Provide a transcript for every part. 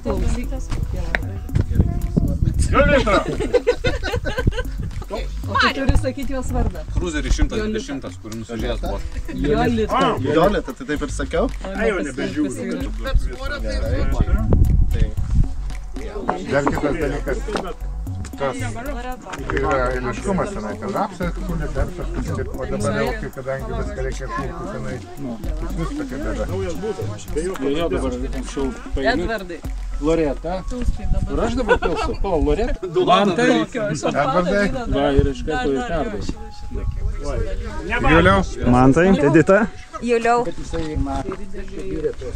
Klausykitės. Jolita! O tu turi sakyti jos vardą. Cruiserį 120, kur nusižiūrės buvo. Jolita. Jolita, tai taip ir sakiau. Ai, jau nebežiūriu. Bet svorio tai absoliučiai. Dar kitas dalykas, tas yra eiliškumas tenai, ten rapsas, kūnė, peršas, o dabar jau, kadangi viską reikia kūrti tenai, jis vis tokia bėda. Jo dabar anksčiau paėmė. Edvardai. Loreta. Ir aš dabar pilsiu. O, Loreta. Mantai. Edvardai. Va, ir iš karto ir perduosiu. Juliau. Mantai, Edita. Juliau.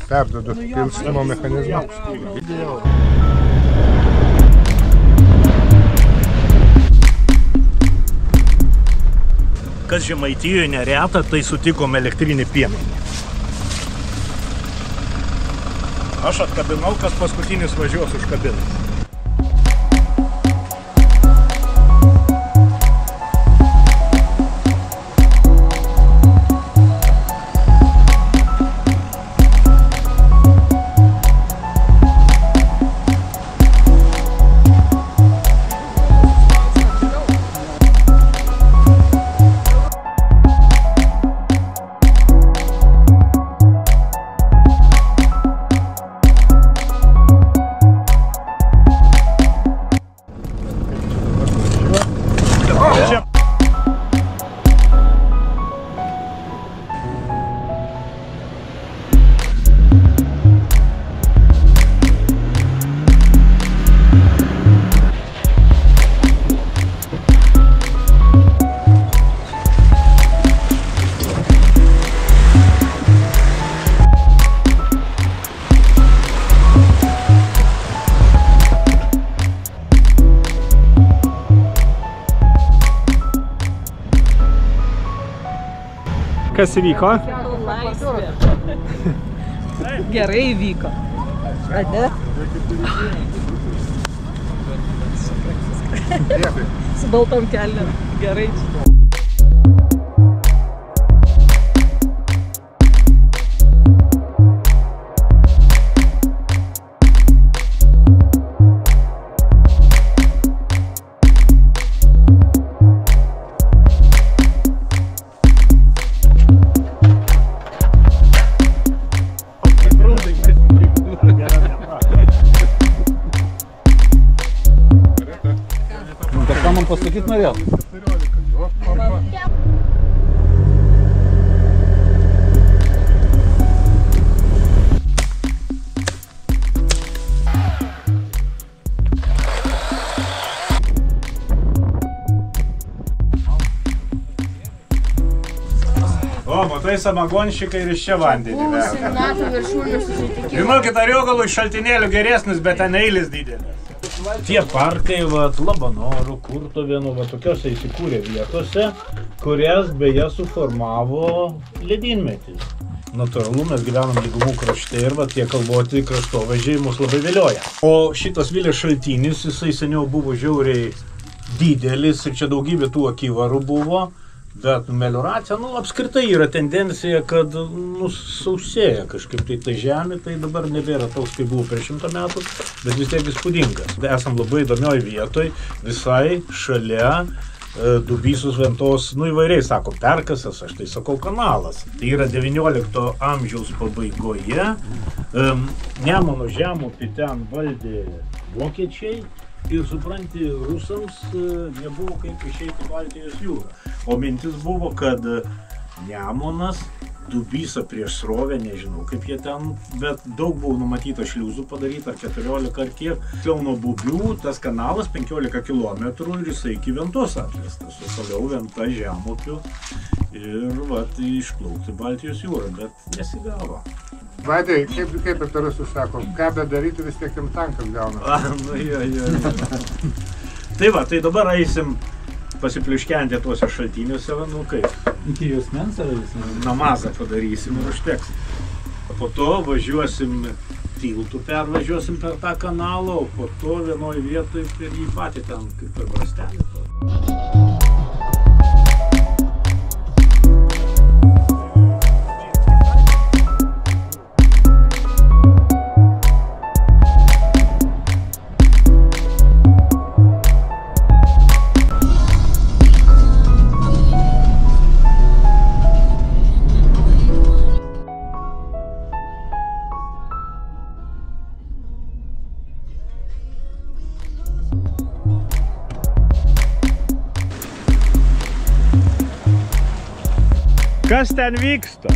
Perduodu pilstymo mechanizmą. Kas Žemaitijoje nereta, tai sutikom elektrinį piemenį. Aš atkabinau, kas paskutinis važiuos užkabinęs. Kas įvyko? Laisvė. Gerai įvyko. Ade? Su baltom kelnėm. Gerai. Ką man pasakyti norėjau? O, matai, samagonšikai ir iš čia vandenį verda. Žinokit, Ariogalų iš šaltinėlių geresnis, bet ten eilis didelis. Tie parkai, Labanoro, Kurtuvėnų, tokiose įsikūrė vietose, kurias beje suformavo ledynmetis. Natūralu, mes gyvenam lygumų krašte ir tie kalvoti kraštovaizdžiai mus labai vilioja. O šitas Vilės šaltinis, jisai seniau buvo žiauriai didelis ir čia daugybė tų akivarų buvo. Bet melioracija, apskritai yra tendencija, kad sausėja kažkaip tai žemė, tai dabar nebėra toks, kaip buvo prieš 100 metų, bet vis tiek įspūdingas. Esam labai įdomioj vietoj, visai šalia Dubysos Ventos, įvairiai sako, perkasas, aš tai sakau kanalas. Tai yra 19 amžiaus pabaigoje, Nemuno žemupį ten valdė vokiečiai. Ir supranti, rusams nebuvo kaip išeiti Baltijos jūrą. O mintis buvo, kad Nemunas, Dubysa prieš srovę, nežinau kaip jie ten, bet daug buvo numatyta šliuzų padaryta, ar 14 ar kiek. Tiksliau nuo Bubių tas kanalas 15 km ir jisai iki Ventos atvestas, o toliau Venta žemupiu ir išplaukti Baltijos jūrą, bet nesigavo. Vaidai, kaip apie rusus sako, ką bedaryti, vis tiek jam tankas gauna. Tai dabar eisim pasipliuškenti tuose šaltiniuose, kaip? Iki Jusmens ar visą? Namazą padarysim ir užteks. Po to važiuosim tiltų, pervažiuosim per tą kanalą, o po to vienoj vietoj per jį patį ten kaip per brastelį. Kas ten vyksta?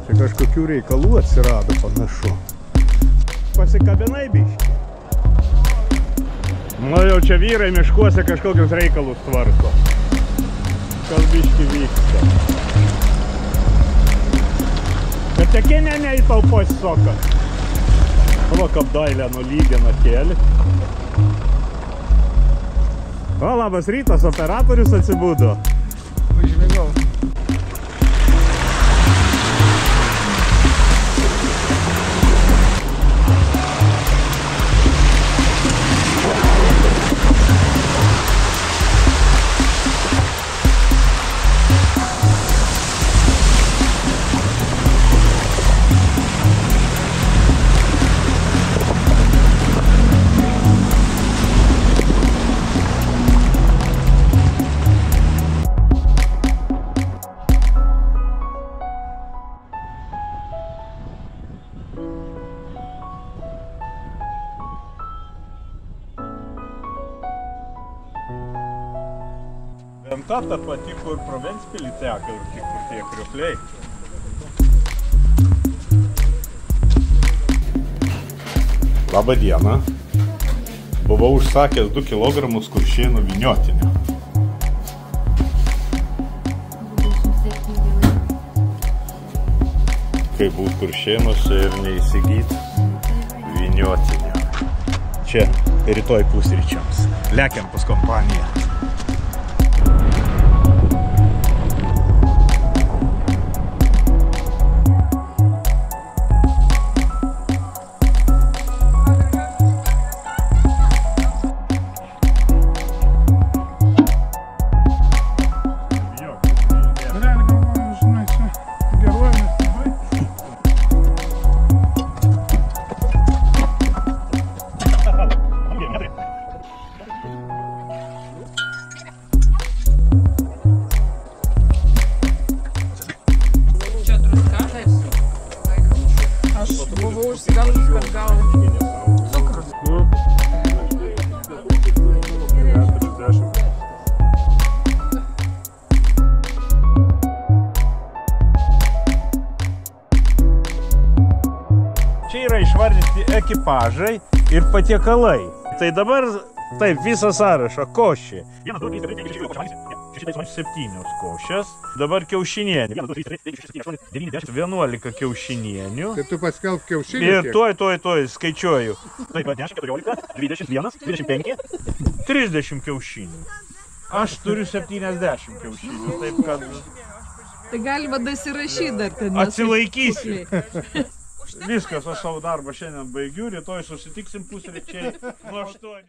Čia kažkokių reikalų atsirado panašu. Pasikabinai biškį. Nu jau čia vyrai miškuose kažkokius reikalus tvarko. Kas biškį vyksta. Bet tekinė neįtalpos sokas. Va, kaip dailę nulygina kėlį. O, labas rytas, operatorius atsibudo. Užmigau. Venta ta pati, kur pro Ventspilį teka ir kur tie kriokliai. Labą dieną. Buvau užsakęs 2 kg kuršėnų vyniotinio. Kaip būt kuršėnuose ir neįsigyt vyniotinio. Čia rytoj pusryčiams. Lekiam pas kompaniją. Čia yra išvardyti ekipažai ir patiekalai. Tai dabar, taip, visą sąrašą. Košė. 1, 2, 3, 4, 5, 6, 7 košės. Dabar kiaušinienė. 1, 2, 3, 4, 5, 6, 7, 8, 9, 10, 11 kiaušinienių. Tai tu paskelb kiaušinį. Ir tuoj, skaičiuoju. Taip, 10, 14, 21, 25, 30 kiaušinių. Aš turiu 70 kiaušinių, taip kad... Tai galima dasirašyti dar ten. Atsilaikysiu. Viskas, aš savo darbą šiandien baigiu, rytoj susitiksim pusryčiai nuo 8.